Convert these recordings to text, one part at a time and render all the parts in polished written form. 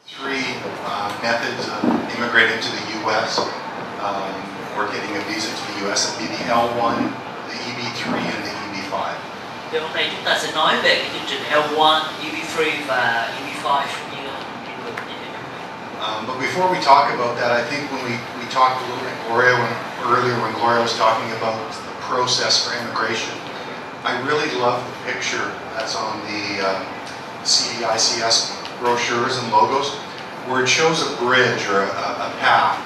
Three methods of immigrating to the U.S. Or getting a visa to the U.S. It'd be the L1, the EB3, and the EB5. Thì hôm nay chúng ta sẽ nói về cái chương trình L1, EB3 và EB5 như But before we talk about that, I think when we talked a little bit earlier when Gloria was talking about the process for immigration, I really love the picture that's on the CDICS brochures and logos, where it shows a bridge or a path.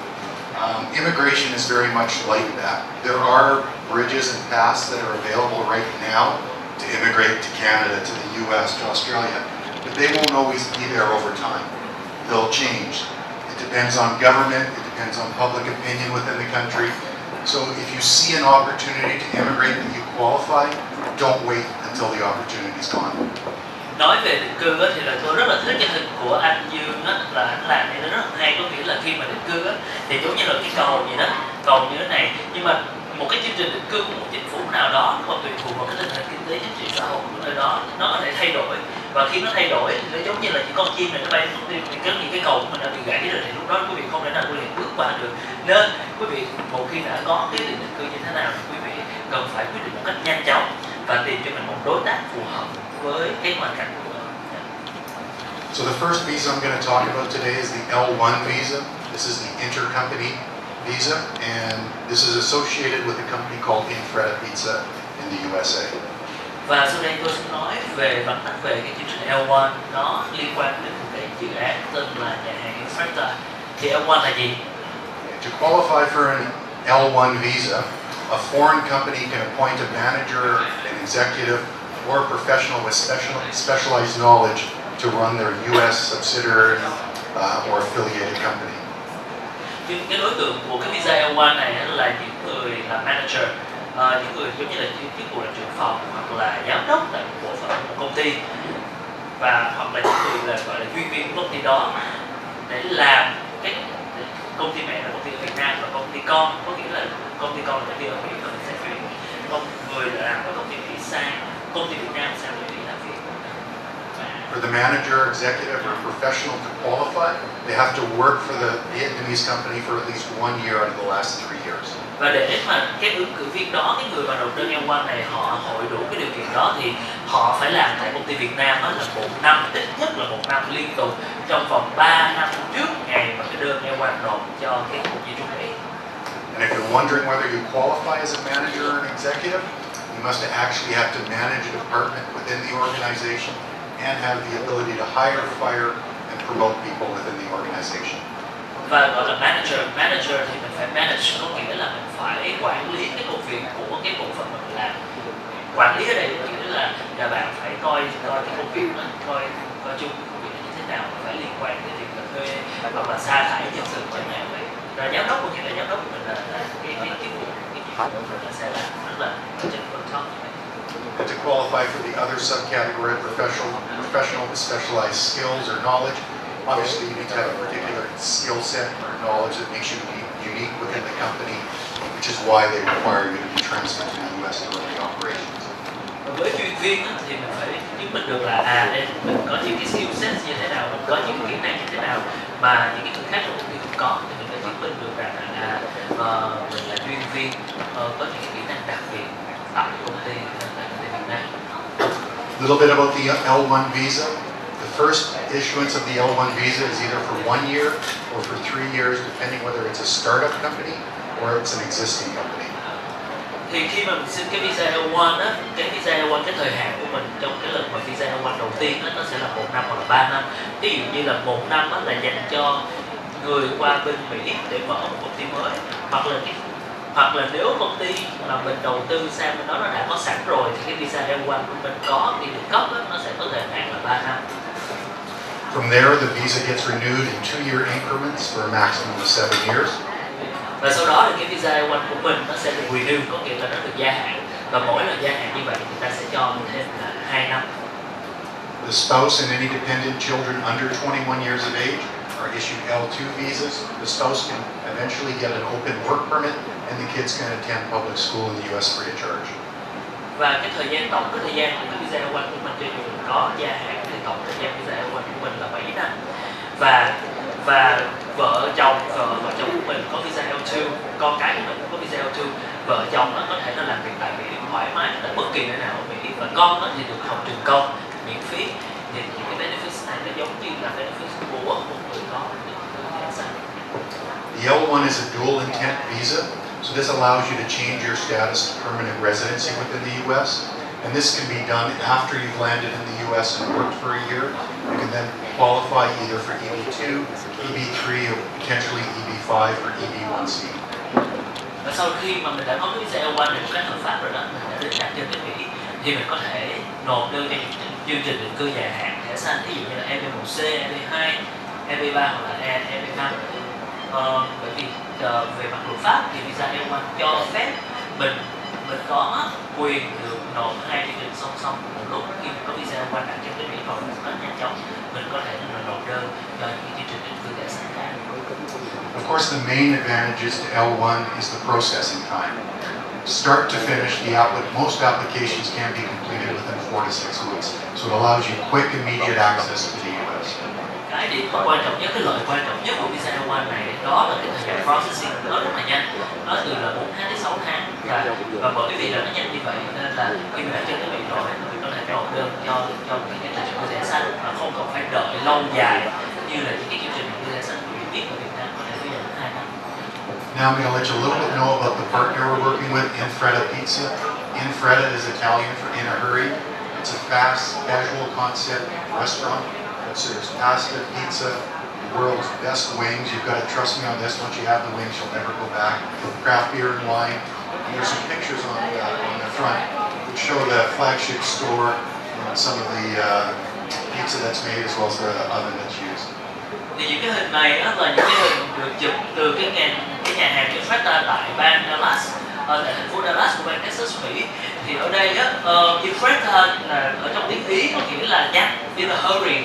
Immigration is very much like that. There are bridges and paths that are available right now to immigrate to Canada, to the US, to Australia, but they won't always be there over time. They'll change. It depends on government, it depends on public opinion within the country. So if you see an opportunity to immigrate that you qualify, don't wait until the opportunity's gone. Nói về định cư thì là tôi rất là thích cái hình của anh Dương á, là anh làm thì nó rất hay, có nghĩa là khi mà định cư á, thì giống như là cái cầu vậy đó, cầu như thế này, nhưng mà một cái chương trình định cư của một chính phủ nào đó nó còn tùy thuộc vào cái tình hình kinh tế chính trị xã hội của nơi đó, nó có thể thay đổi, và khi nó thay đổi thì nó giống như là những con chim này nó bay đi, thì những cái cầu của mình đã bị gãy rồi thì lúc đó quý vị không thể nào quý vị bước qua được, nên quý vị một khi đã có cái định cư như thế nào thì quý vị cần phải quyết định một cách nhanh chóng và tìm cho mình một đối tác phù hợp với cái hoàn cảnh của mình. So the first visa I'm going to talk about today is the L1 visa. This is the intercompany visa, and this is associated with a company called Infreda Pizza in the USA. Và sau đây tôi sẽ nói về vắn tắt về cái chương trình L1, nó liên quan đến một cái dự án tên là nhà hàng Infreda. Thì L1 là gì? To qualify for an L1 visa, a foreign company can appoint a manager, an executive, or a professional with specialized knowledge to run their U.S. subsidiary or affiliated company. Cái đối tượng của cái visa L1 này là những người là manager, những người giống như là chức vụ là trưởng phòng hoặc là giám đốc tại một bộ phận một công ty, và hoặc là những người là gọi là chuyên viên của công ty đó để làm cái công ty mẹ là công ty ở Việt Nam và công ty con, có nghĩa là công ty con là công ty ở Mỹ và mình sẽ chuyển người làm với công ty Mỹ sang công ty Việt Nam sang Mỹ làm việc. For the manager, executive, or professional to qualify, they have to work for the Vietnamese company for at least 1 year out of the last 3 years. Và để mà cái ứng cử viên đó, cái người mà nộp đơn L1 này họ hội đủ cái điều kiện đó thì họ phải làm tại công ty Việt Nam đó là 1 năm, ít nhất là 1 năm liên tục trong vòng 3 năm trước ngày mà cái đơn L1 nộp cho cái cục di trú Mỹ. And if you're wondering whether you qualify as a manager or an executive, you must actually have to manage a department within the organization and have the ability to hire, fire, and promote people within the organization. Và gọi là manager thì mình phải manage, có nghĩa là mình phải quản lý cái công việc của cái bộ phận mình làm. Quản lý ở đây có nghĩa là nhà bạn phải coi cái công việc đó, coi chung công việc như thế nào, phải liên quan đến việc là thuê hoặc là sa thải nhân sự chẳng hạn vậy. Rồi giám đốc có nghĩa là giám đốc của mình là cái chức vụ mình là sẽ làm rất là trên con top. And to qualify for the other subcategory, professional with specialized skills or knowledge, obviously you need to have a particular skill set or knowledge that makes you unique within the company, which is why they require you to be transferred to the U.S. to run the operations. Với chuyên viên thì mình phải chứng minh được là đây mình có những cái skill set như thế nào, mình có những kỹ năng như thế nào mà những cái người khác trong công ty không có, thì mình phải chứng minh được rằng mình là chuyên viên có những kỹ năng đặc biệt tại công ty Việt Nam. A little bit about the L1 visa. The first issuance of the L1 visa is either for 1 year or for 3 years, depending whether it's a startup company or it's an existing company. Thì khi mà mình xin cái visa L1 á, cái visa L1 cái thời hạn của mình trong cái lần mà visa L1 đầu tiên á, nó sẽ là 1 năm hoặc là 3 năm. Ví dụ như là 1 năm á, là dành cho người qua bên Mỹ để mở một công ty mới, hoặc là nếu công ty mà mình đầu tư sang bên đó nó đã có sẵn rồi thì cái visa L1 của mình có khi được cấp á, nó sẽ có thời hạn là 3 năm. From there, the visa gets renewed in 2-year increments for a maximum of 7 years. Và sau đó thì cái visa L1 của mình nó sẽ được renew, có nghĩa là nó được gia hạn, và mỗi lần gia hạn như vậy thì ta sẽ cho thêm là 2 năm. The spouse and any dependent children under 21 years of age are issued L2 visas. The spouse can eventually get an open work permit, and the kids can attend public school in the U.S. free of charge. Và cái thời gian tổng cái thời gian của cái visa L1 của mình cho dù có gia hạn thì tổng thời gian visa L1 của mình là 7 năm. và vợ chồng của mình có visa L2, con cái của mình cũng có visa L2, vợ chồng nó có thể là làm việc tại Mỹ thoải mái ở bất kỳ nơi nào ở Mỹ, và con nó thì được học trường công miễn phí. Thì những cái benefits này nó giống như là benefits của một người có visa. The L1 is a dual intent visa, so this allows you to change your status to permanent residency within the U.S. And this can be done after you've landed in the U.S. and worked for a year. You can then qualify either for EB2, EB3, or potentially EB5 or EB1C. Và sau khi mà mình đã có cái visa L1 để một cách hợp pháp rồi đó, mình đã được đặt chân đến Mỹ, thì mình có thể nộp đơn cho những chương trình định cư dài hạn thẻ xanh, ví dụ như là EB1C, EB2, EB3 hoặc là EB5. Bởi vì về mặt luật pháp thì visa L1 cho phép mình có quyền được nộp hai chương trình song song một lúc. Khi mình có visa L1 đặt chân đến Mỹ rồi một cách nhanh chóng, mình có thể là nộp đơn cho những chương trình định cư thẻ xanh khác. Of course, the main advantages to L1 is the processing time. Start to finish, most applications can be completed within 4 to 6 weeks, so it allows you quick, immediate access to the U.S. Cái điểm quan trọng nhất, cái lợi quan trọng nhất của visa L1 này đó là cái thời gian processing nó rất là nhanh, nó từ là 4 tháng đến 6 tháng, và bởi vì là nó nhanh như vậy nên là khi mình đã chân tới Mỹ rồi mình có thể nộp đơn cho cái chương trình của thẻ xanh mà không cần phải đợi lâu dài như là những cái chương trình của thẻ xanh của biết ở Việt Nam có thể phải dành 2 năm. Now I'm going to let you a little bit know about the partner we're working with, Infreda Pizza. Infreda is Italian for in a hurry. It's a fast, casual concept restaurant that serves pasta, pizza, the world's best wings. You've got to trust me on this. Once you have the wings, you'll never go back. Craft beer and wine. And there's some pictures on the front which show the flagship store and some of the pizza that's made as well as the oven that's used. Thì những cái hình này á, là những cái hình được chụp từ cái nhà hàng Infreda tại bang Dallas, tại thành phố Dallas của bang Texas, Mỹ. Thì ở đây á, Infreda là ở trong tiếng Ý có nghĩa là nhanh, in a hurry.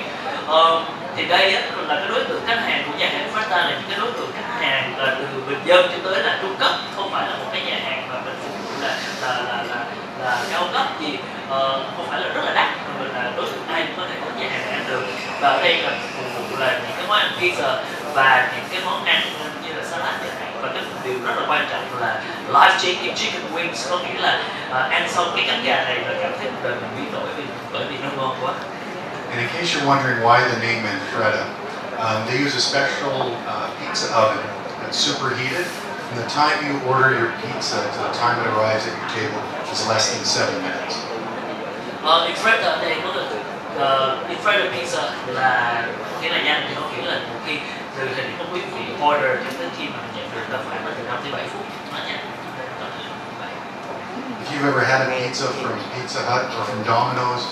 Thì đây á, là cái đối tượng khách hàng của nhà hàng Infreda là những cái đối tượng khách hàng là từ bình dân cho tới là trung cấp, không phải là một cái nhà hàng mà mình phục vụ là cao cấp gì, không phải là rất là đắt, mà là đối tượng ai cũng có thể có nhà hàng để ăn được. Và ở đây là phục vụ là những cái món ăn pizza và những cái món ăn như là salad chẳng hạn. Và cái điều rất là quan trọng là life-changing chicken wings, có nghĩa là ăn xong cái cánh gà này là cảm thấy cuộc đời mình biến đổi bởi vì nó ngon quá. And in case you're wondering why the name Infreda, they use a special pizza oven that's superheated. From the time you order your pizza to the time it arrives at your table is less than 7 minutes. Infreda ở đây có được Infreda pizza là cái là nhanh, thì có nghĩa là một khi từ hình của quý vị order cho tới khi mà nhận được là phải từ 5 tới 7 phút, nó nhanh. If you've ever had a pizza from Pizza Hut or from Domino's,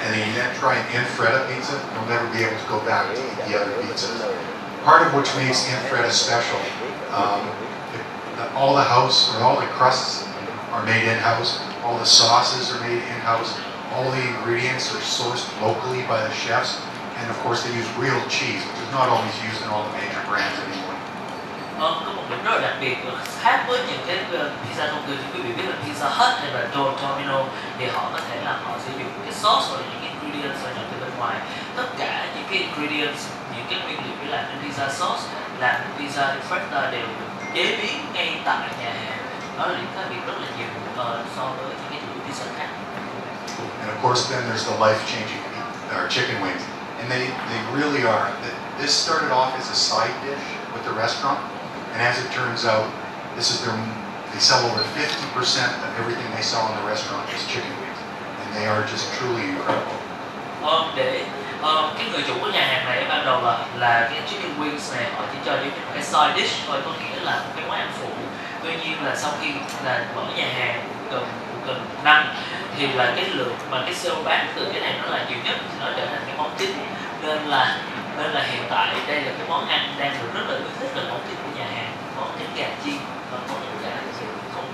and you then try an Infreda pizza, you'll never be able to go back to eat the other pizzas. Part of which makes Infreda special, all the house or all the crusts are made in-house, all the sauces are made in-house, all the ingredients are sourced locally by the chefs, and of course they use real cheese, which is not always used in all the major brands anymore. Có một điểm rất là đặc biệt khác với những cái pizza thông thường, quý vị biết là Pizza Hut hay là Domino thì họ có thể là họ sử dụng cái sauce hoặc là những ingredients ở từ bên ngoài. Tất cả những cái ingredients, những cái nguyên liệu để làm nên pizza sauce, làm pizza Infreda đều được chế biến ngay tại nhà hàng. Đó là điểm khác biệt rất là nhiều so với những cái chuỗi pizza khác. And of course then there's the life-changing chicken wings. And they really are. This started off as a side dish with the restaurant. And as it turns out, they sell over 50% of everything they sell in the restaurant is chicken wings. And they are just truly incredible. Cái người chủ của nhà hàng này ban đầu là cái chicken wings này họ chỉ cho như cái side dish thôi, có nghĩa là một cái món ăn phụ. Tuy nhiên là sau khi là mở nhà hàng gần năm thì là cái lượng mà cái sale bán từ cái này nó là nhiều nhất, nó trở thành cái món chính, nên là hiện tại đây là cái món ăn đang được rất là yêu thích, là món chính của nhà hàng, món cánh gà chiên và món gà không.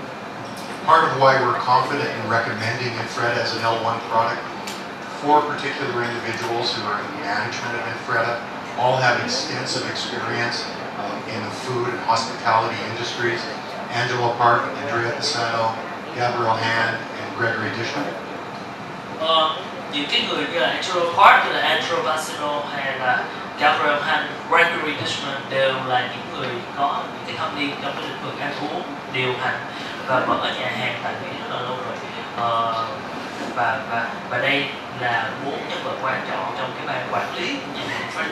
Part of why we're confident in recommending Infreda as an L1 product, 4 particular individuals who are in the management of Infreda all have extensive experience in the food and hospitality industries. Angela Park, Andrea Pisano, Gabriel Hand, and Gregory Dishman. Những cái người như là Angela Park, như là Andrea Pisano hay là Gabriel Han, Gregory Dishman đều là những người có những cái thâm niên trong cái lĩnh vực ăn uống, điều hành và mở nhà hàng tại Mỹ rất là lâu rồi. Và đây là 4 nhân vật quan trọng trong cái ban quản lý của nhà hàng Fred.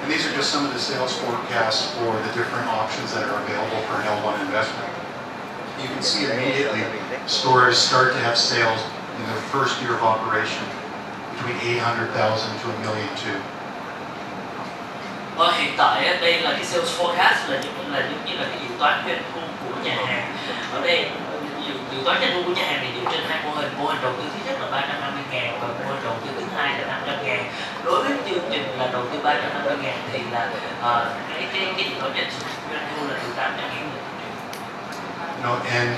And these are just some of the sales forecasts for the different options that are available for an L1 investment. You can see immediately stores start to have sales in their first year of operation between 800,000 to $1.2 million. Hiện tại đây là cái sales forecast là giống như là cái dự toán doanh thu của nhà hàng. Ở đây dự toán doanh thu của nhà hàng thì dựa trên hai mô hình. Mô hình đầu tư thứ nhất là 350.000 và mô hình đầu tư thứ hai là 500.000. Đối với chương trình là đầu tư 350.000 thì là cái dự toán doanh thu là từ 800.000. And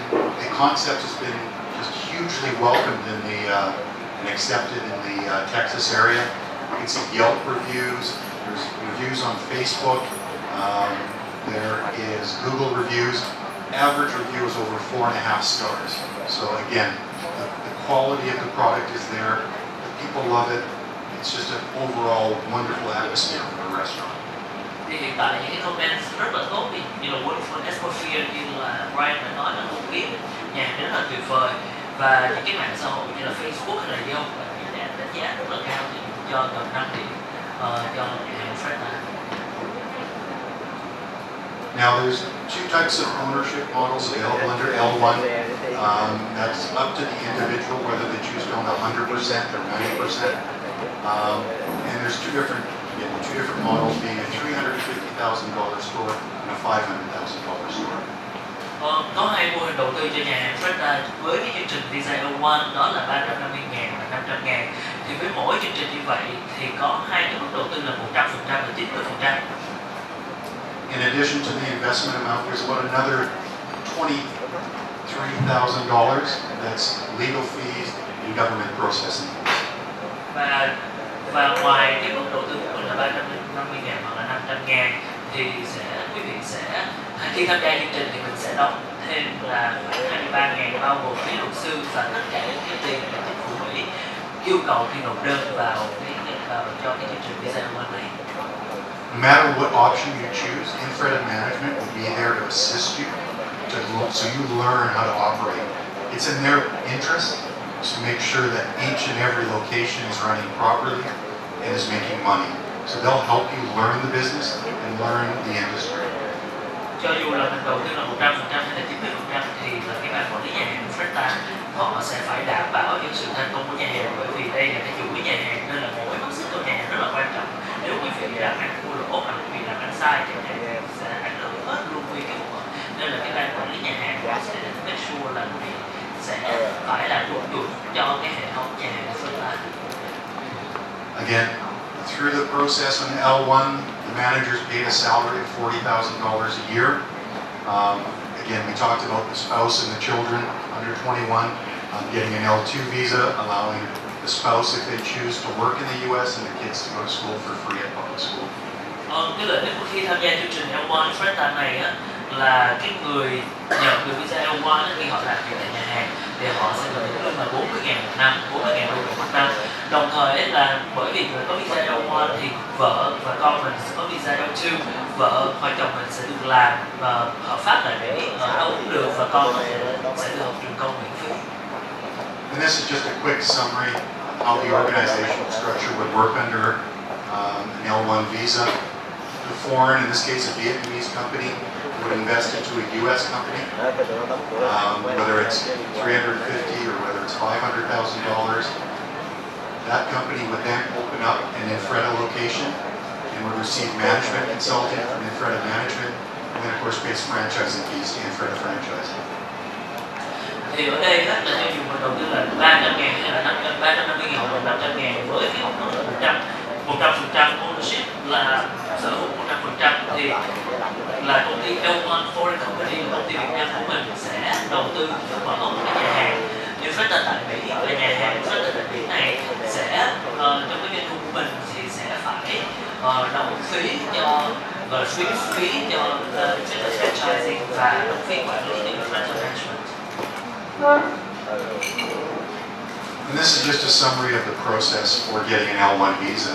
the concept has been just hugely welcomed in the and accepted in the Texas area. You can see Yelp reviews. There's reviews on Facebook. There is Google reviews. Average review is over 4.5 stars. So again, the quality of the product is there. The people love it. It's just an overall wonderful atmosphere for the restaurant. Thì hiện tại những cái comment rất là tốt, như là wonderful atmosphere, như là Brian đã nói là không biết nhà hàng rất là tuyệt vời, và những cái mạng xã hội như là Facebook hay là Yelp đánh giá rất là cao cho tầm 5 điểm cho nhà hàng Fred. Now there's two types of ownership models available under L1. That's up to the individual whether they choose to own 100% or 90%. And there's two different models, being a $350,000 store and a $500,000 store. Có hai mô hình đầu tư cho nhà hàng Fred với cái chương trình Visa L1 đó là 350.000 và 500.000. Thì với mỗi chương trình như vậy thì có hai cái mức đầu tư là 100% và 90%. In addition to the investment amount, there's about another $23,000 that's legal fees and government processing. Và ngoài cái mức đầu tư của mình là 350.000 hoặc là 500.000 thì quý vị sẽ khi tham gia chương trình thì mình sẽ đóng thêm là 23.000 bao gồm phí luật sư và tất cả những cái tiền mà chính phủ Mỹ yêu cầu khi nộp đơn vào cho cái chương trình Visa L1 này. No matter what option you choose, in-credit management will be there to assist you, so you learn how to operate. It's in their interest to make sure that each and every location is running properly and is making money. So they'll help you learn the business and learn the industry. Cho dù là mình đầu tư là 100% hay là 90% thì là cái ban quản lý nhà hàng Fred họ sẽ phải đảm bảo cho sự thành công của nhà hàng, bởi vì đây là cái chuỗi nhà hàng nên là mỗi mắt xích của nhà hàng rất là quan trọng. Nếu quý vị làm ăn thua lỗ hoặc quý vị làm ăn sai thì nhà hàng sẽ ảnh hưởng hết luôn quy cái bộ. Nên là cái ban quản lý nhà hàng sẽ make sure là quý vị sẽ phải là đúng chuẩn cho cái hệ thống nhà hàng Fred. Again, through the process on L1, the managers paid a salary of $40,000 a year. Again, we talked about the spouse and the children under 21 getting an L2 visa, allowing the spouse, if they choose, to work in the U.S. and the kids to go to school for free at public school. Cái lợi ích của khi tham gia chương trình L1 Fred này á, là cái người nhận được visa L1 khi họ làm việc tại nhà hàng thì họ sẽ được lương là 40.000 một năm, 40.000 đô một năm. Đồng thời là bởi vì người có visa L1 thì vợ và con mình sẽ có visa L2, vợ hoặc chồng mình sẽ được làm hợp pháp tại Mỹ ở đâu cũng được, và con sẽ được học trường công miễn phí. And this is just a quick summary of how the organizational structure would work under an L1 visa. The foreign, in this case a Vietnamese company, would invest into a U.S. company, whether it's $350,000 or whether it's $500,000. That company would then open up an Infreda location and would receive management consulting from Infreda management, and then of course pays franchising fees to Infreda franchising. Thì ở đây là cho dù mình đầu tư là 300.000 hay là 350.000 hoặc 500.000 với cái 100% ownership là sở hữu 100% thì là công ty L1 Foreign Company, công ty Việt Nam của mình sẽ đầu tư mở một cái nhà hàng như Fred tại Mỹ, và nhà hàng Fred tại Mỹ này sẽ trong cái doanh thu của mình thì sẽ phải đóng phí cho phí cho franchising và đóng phí quản lý cho Fred Management. And this is just a summary of the process for getting an L1 visa.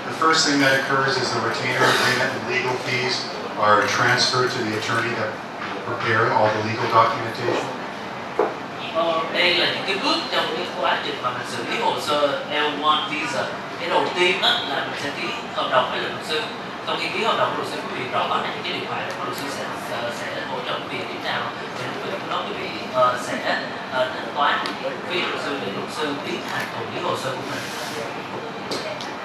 The first thing that occurs is the retainer agreement and legal fees are transferred to the attorney that prepared all the legal documentation. Đây là những cái bước trong cái quá trình mà mình xử lý hồ sơ L1 visa. Cái đầu tiên đó là mình sẽ ký hợp đồng với luật sư. Sau khi ký hợp đồng với luật sư, quý vị rõ là những cái điều khoản mà luật sư sẽ hỗ trợ quý vị điểm nào, thì lúc đó quý vị sẽ thanh toán phí luật sư để luật sư tiến hành thụ lý hồ sơ của mình.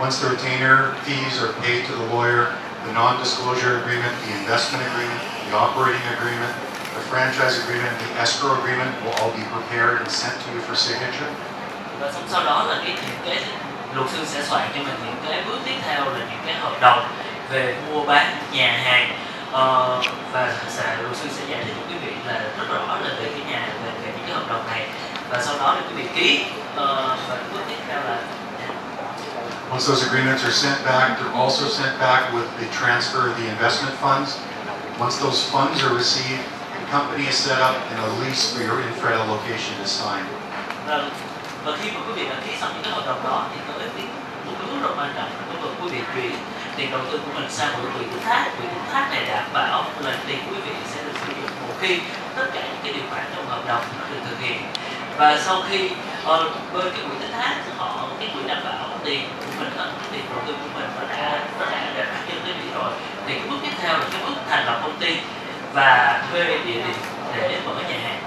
Once the retainer fees are paid to the lawyer, the non-disclosure agreement, the investment agreement, the operating agreement, the franchise agreement, and the escrow agreement will all be prepared and sent to you for signature. Và sau đó là những cái luật sư sẽ soạn cho mình những cái bước tiếp theo là những cái hợp đồng về mua bán nhà hàng, và luật sư sẽ giải thích cho quý vị là rất rõ là về cái nhà về những cái hợp đồng này, và sau đó là quý vị ký, và bước tiếp theo là once those agreements are sent back, they're also sent back with the transfer of the investment funds. Once those funds are received, the company is set up and a lease for your Infreda location is signed. Và khi mà quý vị đã ký xong những cái hợp đồng đó thì tới một cái bước rất quan trọng là cái quý vị chuyển tiền đầu tư của mình sang một quỹ tín thác. Quỹ tín thác này đảm bảo là tiền của quý vị sẽ được sử dụng một khi tất cả những cái điều khoản trong hợp đồng nó được thực hiện. Và sau khi bên cái quỹ tín thác cái quỹ đảm bảo tiền của mình, tiền đầu tư của mình nó đã nhân cái gì rồi, thì cái bước tiếp theo là cái bước thành lập công ty và thuê địa điểm để mở nhà hàng.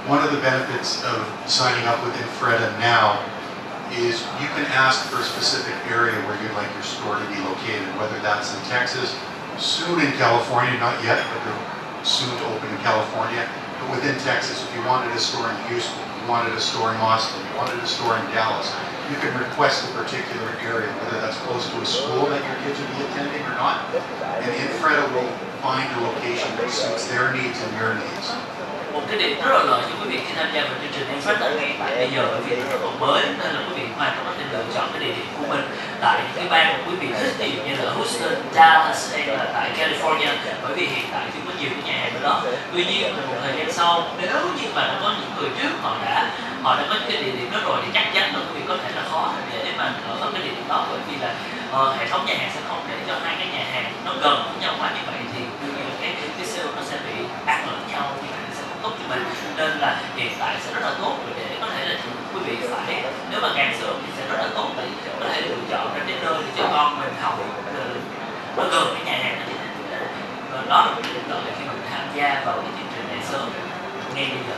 One of the benefits of signing up with Infreda now is you can ask for a specific area where you'd like your store to be located, whether that's in Texas, soon in California, not yet, but they're soon to open in California, but within Texas, if you wanted a store in Houston, you wanted a store in Austin, you wanted a store in Dallas, you can request a particular area, whether that's close to a school that your kids will be attending or not, and Infreda will find a location that suits their needs and your needs. Một cái điểm rất là lợi cho quý vị khi tham gia vào chương trình Infreda ngay tại bây giờ, bởi vì nó còn mới nên là quý vị hoàn toàn có thể lựa chọn cái địa điểm của mình tại những cái bang mà quý vị thích, ví dụ như là Houston, Dallas hay là tại California, bởi vì hiện tại chưa có nhiều cái nhà hàng ở đó. Tuy nhiên một thời gian sau, nếu như mà đã có những người trước họ đã có những cái địa điểm đó rồi thì chắc chắn là quý vị có thể là khó để mà ở cái địa điểm đó, bởi vì là hệ thống nhà hàng sẽ không để cho hai cái nhà hàng nó gần với nhau quá như vậy, thì đương nhiên là cái sale nó sẽ bị ăn lẫn nhau, như vậy sẽ không tốt cho mình. Nên là hiện tại sẽ rất là tốt để có thể là quý vị phải, nếu mà càng sớm thì sẽ rất là tốt để có thể lựa chọn ra cái nơi để cho con mình học nó gần cái nhà hàng đó. Đó là một cái điểm lợi khi mình tham gia vào cái chương trình này sớm ngay bây giờ.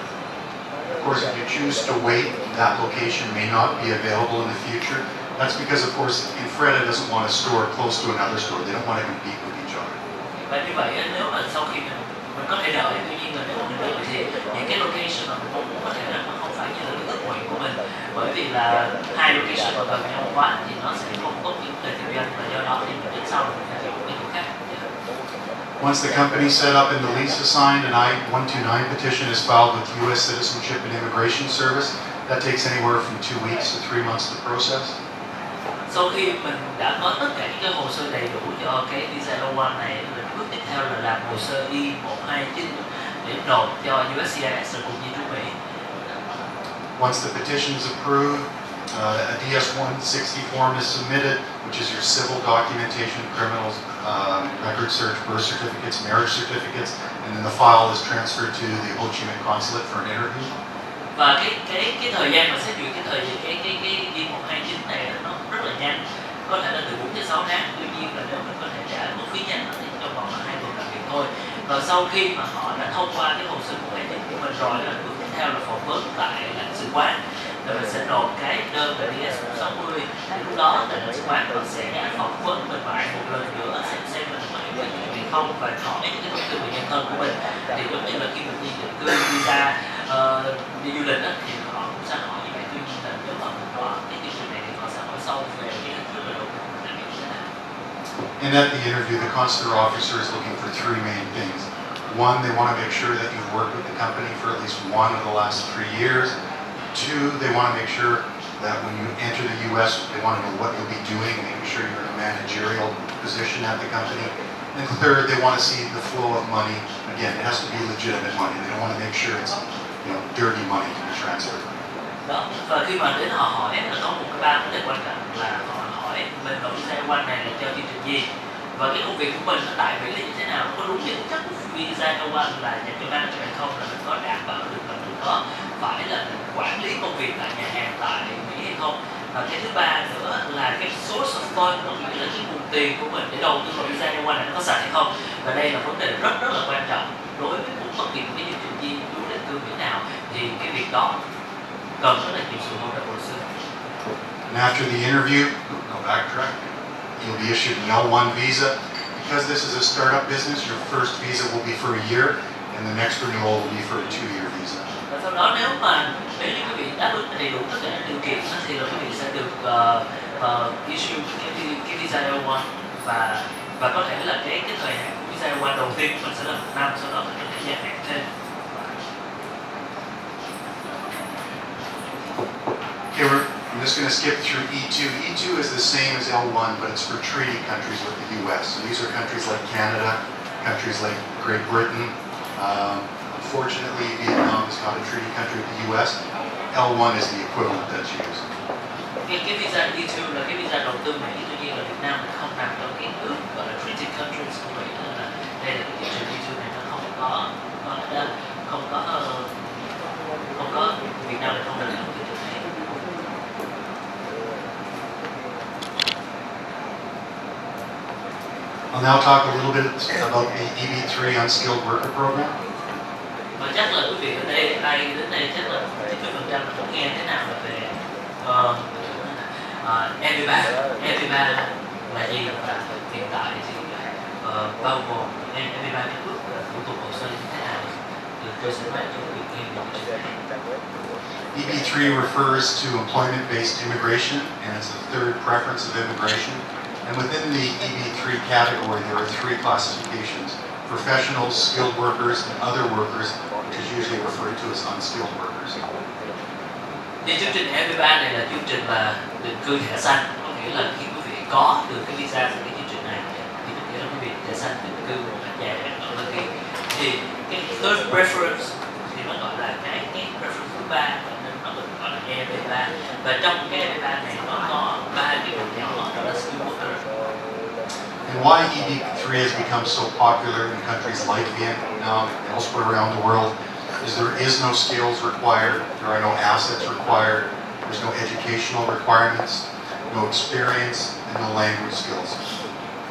Of course, if you choose to wait, that location may not be available in the future. That's because, of course, Infreda doesn't want a store close to another store. They don't want to compete with each other. Và như vậy nếu mà sau khi mình có thể đợi, tuy nhiên là nếu mà mình đợi thì những cái location mà mình muốn có thể là nó không phải như là cái ước nguyện của mình, bởi vì là hai location mà gần nhau quá thì nó sẽ không tốt cho vấn đề kinh doanh, và do đó thì mình đến sau mình phải chọn cái chỗ khác. Once the company set up and the lease is signed, an I-129 petition is filed with U.S. Citizenship and Immigration Service. That takes anywhere from 2 weeks to 3 months to process. Sau khi mình đã có tất cả những cái hồ sơ đầy đủ cho cái visa L1 này, bước tiếp theo là làm hồ sơ I-129 để nộp cho USCIS rồi cũng như nước Mỹ. Once the petition is approved, a DS-160 form is submitted, which is your civil documentation, criminal record search, birth certificates, marriage certificates, and then the file is transferred to the Ho Chi Minh consulate for an interview. Và cái thời gian mà xét duyệt cái I-129 này nó rất là nhanh, có thể là từ 4 đến 6 tháng. Tuy nhiên là nếu mình có thể trả mức phí nhanh thì trong vòng 2 tuần làm việc thôi. Và sau khi mà họ đã thông qua cái hồ sơ của mình rồi, là bước tiếp theo là phỏng vấn tại lãnh sự quán, rồi mình sẽ nộp cái đơn về DS-160. Thì lúc đó tại lãnh sự quán họ sẽ phỏng vấn mình lại một lần nữa, xem mình có hiểu biết gì không, và hỏi những cái thông tin về nhân thân của mình. Thì giống như là khi mình đi định cư, visa, đi du lịch thì họ cũng sẽ hỏi như vậy. Tuy nhiên là nếu mà mình có cái chương trình này thì họ sẽ hỏi sâu về cái hình thức là đầu tư của như thế nào. And at the interview, the consular officer is looking for 3 main things. One, they want to make sure that you've worked with the company for at least 1 of the last 3 years. 2, they want to make sure that when you enter the U.S., they want to know what you'll be doing, making sure you're in a managerial position at the company. And 3rd, they want to see the flow of money. Again, it has to be legitimate money. They don't want to make sure it's dirty money to be transferred. Đó, và khi mà đến họ hỏi là có một cái ba vấn đề quan trọng là họ hỏi mình nộp visa L1 này là cho chương trình gì, và cái công việc của mình nó tại Mỹ là như thế nào, có đúng như chất của visa L1 là dành cho manager hay không, là mình có đảm bảo được là mình có phải là mình quản lý công việc tại nhà hàng tại Mỹ hay không. Và cái thứ ba nữa là cái source of fund, có nghĩa là cái nguồn tiền của mình để đầu tư vào visa L1 này nó có sạch hay không, và đây là vấn đề rất là quan trọng đối với bất kỳ một cái chương trình di trú định cư Mỹ nào, thì cái việc đó cần rất là nhiều sự hỗ trợ của luật sư. And after the interview, go backtrack, you'll be issued an L1 visa. Because this is a startup business, your first visa will be for a year, and the next renewal will be for a 2-year visa. Và sau đó nếu như quý vị đáp ứng đầy đủ tất cả các điều kiện thì là quý vị sẽ được issue cái visa L1, và có thể là cái thời hạn của visa L1 đầu tiên của mình sẽ là 1 năm, sau đó mình có thể gia hạn thêm. Okay, I'm just going to skip through E2. E2 is the same as L1, but it's for treaty countries with the U.S. So these are countries like Canada, countries like Great Britain. Unfortunately, Vietnam is not a treaty country with the U.S. L1 is the equivalent that's used. Cái visa E2 là cái visa đầu tư Mỹ, tuy nhiên là Việt Nam không nằm trong cái nước gọi là treaty countries của Mỹ, nên là đây là cái chương trình E2 này nó không có Việt Nam là không được làm cái chương này. I'll now talk a little bit about the EB3 Unskilled Worker Program. Và chắc là quý vị ở đây đến đây chắc là 90% là muốn nghe thế nào là về EB3 là gì, và hiện tại thì bao gồm EB3 cái bước thủ tục hồ sơ như thế nào, thì tôi sẽ nói cho quý vị nghe một chút này. EB3 refers to employment-based immigration, and it's the third preference of immigration. And within the EB3 category, there are 3 classifications: professionals, skilled workers, and other workers, which is usually referred to as unskilled workers. Thì chương trình EB3 này là chương trình là định cư thẻ xanh, có nghĩa là khi quý vị có được cái visa từ cái chương trình này thì có nghĩa là quý vị thẻ xanh định cư một cách dài hạn ở Hoa Kỳ. Thì cái third preference thì nó gọi là cái preference thứ 3, nên nó được gọi là EB3. Và trong cái EB3 này nó có 3 cái độ nhỏ, đó là skilled worker. And why EB3 has become so popular in countries like Vietnam and elsewhere around the world is there is no skills required, there are no assets required, there's no educational requirements, no experience, and no language skills.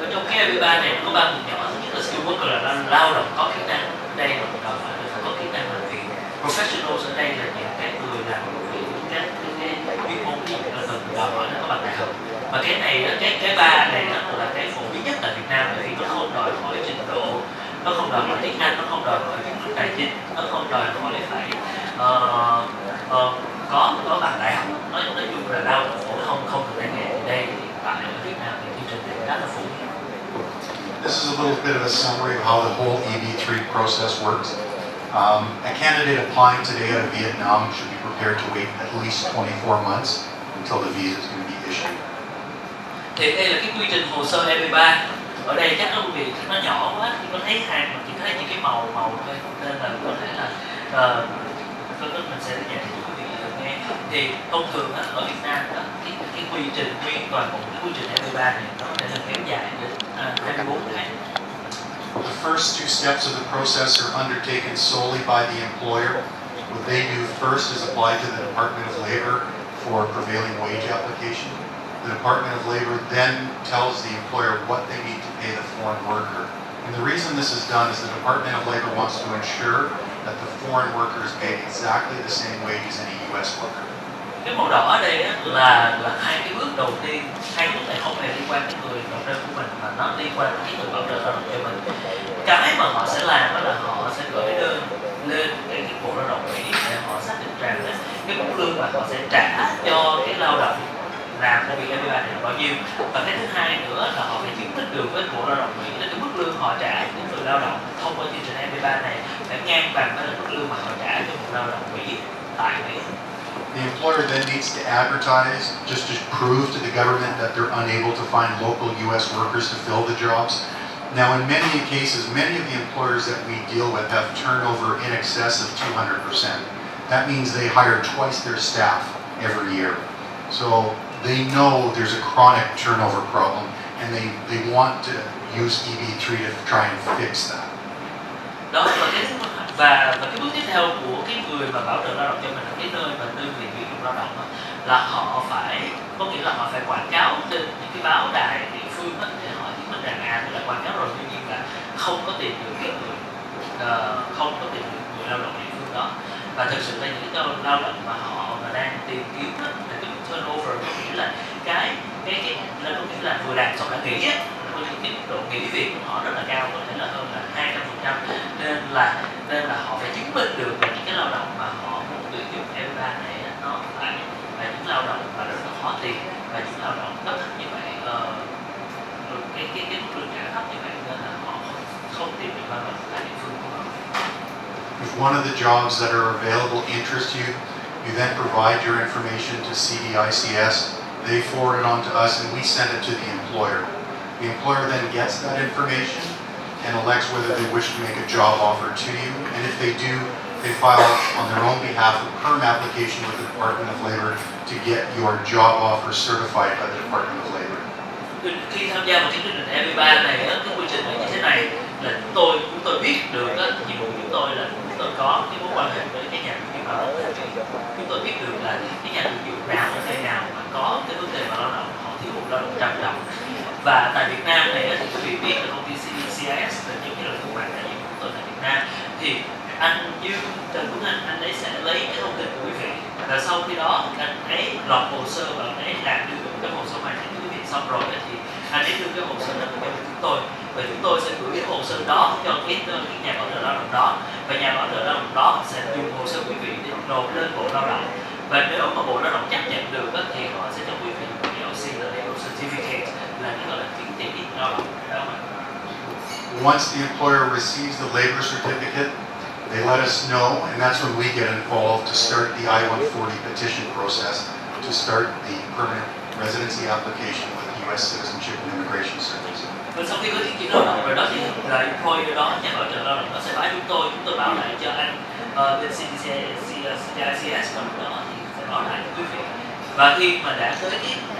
Ở trong cái EB3 này nó có 3 vùng nhỏ. Thứ nhất là skilled worker là lao động có kỹ năng, đây là một đòi hỏi phải có kỹ năng làm việc. Professionals ở đây là những cái người làm việc cái chuyên môn gì là cần đòi hỏi nó có bằng đại học. Và cái này cái 3 này nó là cái phổ biến nhất tại Việt Nam, bởi vì nó không đòi hỏi trình độ, nó không đòi hỏi tiếng Anh, nó không đòi hỏi kiến thức tài chính, nó không đòi hỏi phải có bằng đại học. Nói chung là lao động phổ không được tay nghề. Đây hiện tại ở Việt Nam thì chương trình này rất là phổ biến. This is a little bit of a summary of how the whole EB3 process works. A candidate applying today out of Vietnam should be prepared to wait at least 24 months until the visa is going to be issued. Thì đây là cái quy trình hồ sơ EB3. Ở đây chắc quý vị nó nhỏ quá, chỉ có thấy hàng mà chỉ thấy những cái màu thôi, nên là có thể là mình sẽ giải thích cho quý vị được nghe. Thì thông thường ở Việt Nam cái quy trình toàn bộ cái quy trình EB3 này nó có thể là kéo dài đến 24 tháng. The first 2 steps of the process are undertaken solely by the employer. What they do first is apply to the Department of Labor for a prevailing wage application. The Department of Labor then tells the employer what they need to pay the foreign worker. And the reason this is done is the Department of Labor wants to ensure that the foreign worker is paid exactly the same wage as any U.S. worker. Cái màu đỏ ở đây là 2 cái bước đầu tiên. 2 bước này không hề liên quan đến người nộp đơn của mình, mà nó liên quan đến cái người bảo trợ lao động cho mình. Cái mà họ sẽ làm đó là họ sẽ gửi đơn lên cái bộ lao động Mỹ để họ xác định rằng cái mức lương mà họ sẽ trả cho cái lao động làm công việc EB3 này là bao nhiêu. Và cái thứ hai nữa là họ phải chứng minh được với bộ lao động Mỹ là cái mức lương họ trả cho người lao động thông qua chương trình EB3 này phải ngang bằng với mức lương mà họ trả cho bộ lao động Mỹ tại Mỹ. The employer then needs to advertise just to prove to the government that they're unable to find local U.S. workers to fill the jobs. Now, in many cases, many of the employers that we deal with have turnover in excess of 200%. That means they hire twice their staff every year. So they know there's a chronic turnover problem, and they want to use EB3 to try and fix that. Đó là cái và cái bước tiếp theo của cái người mà bảo trợ lao động cho mình ở cái nơi mà đơn vị tuyển dụng lao động đó, là họ phải, có nghĩa là họ phải quảng cáo trên những cái báo đài địa phương đó, để họ chứng minh rằng tôi đã quảng cáo rồi, tuy nhiên là không có tìm được cái người lao động địa phương đó. Và thực sự là những cái lao động mà họ đang tìm kiếm đó, là cái turnover, có nghĩa là cái là có nghĩa là vừa làm xong đã nghỉ á, cái độ nghỉ việc của họ rất là cao, có thể là hơn là 200%, nên là họ phải chứng minh được là những cái lao động mà họ muốn tuyển dụng EB3 này nó phải là những lao động mà rất là khó tìm, và những lao động thấp như vậy, cái mức lương trả thấp như vậy, nên là họ không tìm được lao động tại địa phương của họ. If one of the jobs that are available interests you, you then provide your information to CDICS. They forward it on to us, and we send it to the employer. The employer then gets that information and elects whether they wish to make a job offer to you. And if they do, they file on their own behalf a perm application with the Department of Labor to get your job offer certified by the Department of Labor. Khi tham gia vào chương trình EB3 này, cái quy trình như thế này là chúng tôi biết được nhiệm vụ của chúng tôi là chúng tôi có cái mối quan hệ với cái nhà tuyển dụng lao động. Chúng tôi biết được là cái nhà tuyển dụng nào ở nơi nào mà có cái vấn đề mà lao động họ thiếu hụt lao động trầm trọng. Và tại Việt Nam này thì quý vị biết là công ty CDICS là những cái loại thương mại đại diện của tôi tại Việt Nam, thì anh Dương Trần Tuấn anh ấy sẽ lấy cái thông tin của quý vị, và sau khi đó anh ấy lọc hồ sơ và anh ấy làm đưa cái hồ sơ này cho quý vị, xong rồi thì anh ấy đưa cái hồ sơ đó cho chúng tôi, và chúng tôi sẽ gửi cái hồ sơ đó cho cái nhà bảo trợ lao động đó, và nhà bảo trợ lao động đó sẽ dùng hồ sơ quý vị để nộp lên Bộ Lao động, và nếu mà Bộ Lao động chấp nhận được thì họ sẽ cho quý vị một LC là Legal Certificate, là cái gọi là chứng chỉ lao động đó mà. Once the employer receives the labor certificate, they let us know, and that's when we get involved to start the I-140 petition process to start the permanent residency application with U.S. Citizenship and Immigration Service. Và sau khi có chứng chỉ lao động rồi đó thì là employer đó, nhà bảo trợ lao động đó sẽ báo chúng tôi báo lại cho anh bên CDICS, và lúc đó thì sẽ báo lại cho quý vị. Và khi mà đã tới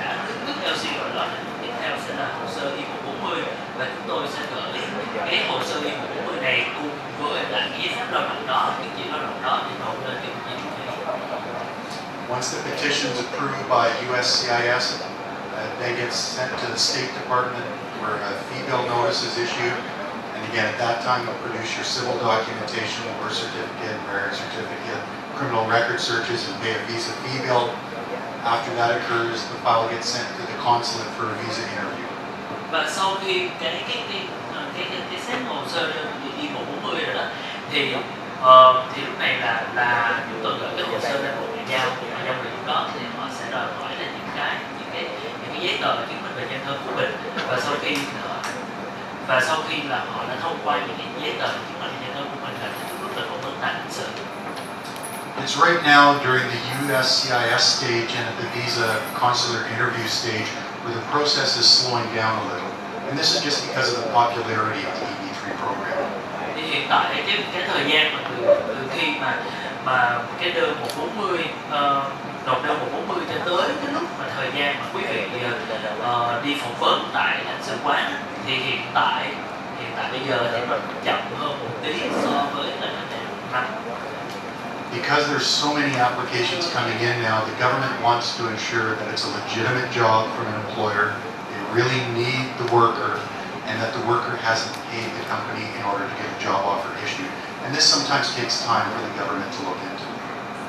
đã nước LC rồi đó, thì tiếp theo sẽ là hồ sơ I-140, và chúng tôi sẽ gửi cái hồ sơ I-140 này cùng với lại cái giấy phép lao động đó, chứng chỉ lao động đó, để nộp lên cho quý vị. Once the petition is approved by USCIS, then gets sent to the State Department where a fee bill notice is issued. And again, at that time, you'll produce your civil documentation, birth certificate, marriage certificate, criminal record searches, and pay a visa fee bill. After that occurs, the file gets sent to the consulate for a visa interview. Và sau khi cái xét hồ sơ I-140 rồi đó, thì lúc này là chúng tôi gửi cái hồ sơ lên Bộ Ngoại giao người lúc đó thì họ sẽ đòi hỏi là những cái giấy tờ chứng minh về nhân thân của mình, và sau khi là họ đã thông qua những cái giấy tờ chứng minh về nhân thân của mình là chúng bước lên phỏng vấn tại lãnh sự. It's right now during the USCIS stage and at the visa consular interview stage where the process is slowing down a little. And this is just because of the popularity of the EB3 program. Thì hiện tại cái thời gian mà từ khi mà cái đơn 140 nộp đơn 140 cho tới cái lúc mà thời gian mà quý vị đi phỏng vấn tại lãnh sự quán, thì hiện tại bây giờ thì nó chậm hơn một tí so với là năm. Because there's so many applications coming in now, the government wants to ensure that it's a legitimate job from an employer. They really need the worker, and that the worker hasn't paid the company in order to get a job offer issued. And this sometimes takes time for the government to look into.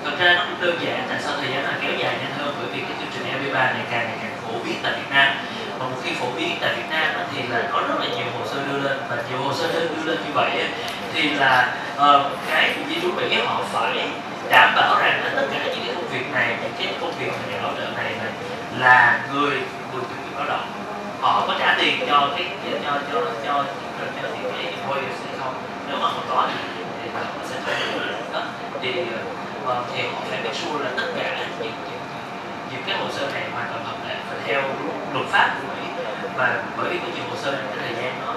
Thật ra nó cũng đơn giản, tại sao thời gian nó kéo dài nhanh hơn, bởi vì cái chương trình EB3 này càng ngày càng phổ biến tại Việt Nam. Và một khi phổ biến tại Việt Nam thì là có rất là nhiều hồ sơ đưa lên, và nhiều hồ sơ đưa lên như vậy thì là cái cục di trú Mỹ họ phải đảm bảo rằng là tất cả những cái công việc này, những cái công việc nhà bảo trợ này là người được tuyển dụng lao động, họ có trả tiền cho cái employer hay không. Nếu mà không có thì họ sẽ phải đó, thì họ phải make sure là tất cả những cái hồ sơ này hoàn toàn hợp lệ và theo luật pháp của Mỹ. Và bởi vì có nhiều hồ sơ này, cái thời gian nó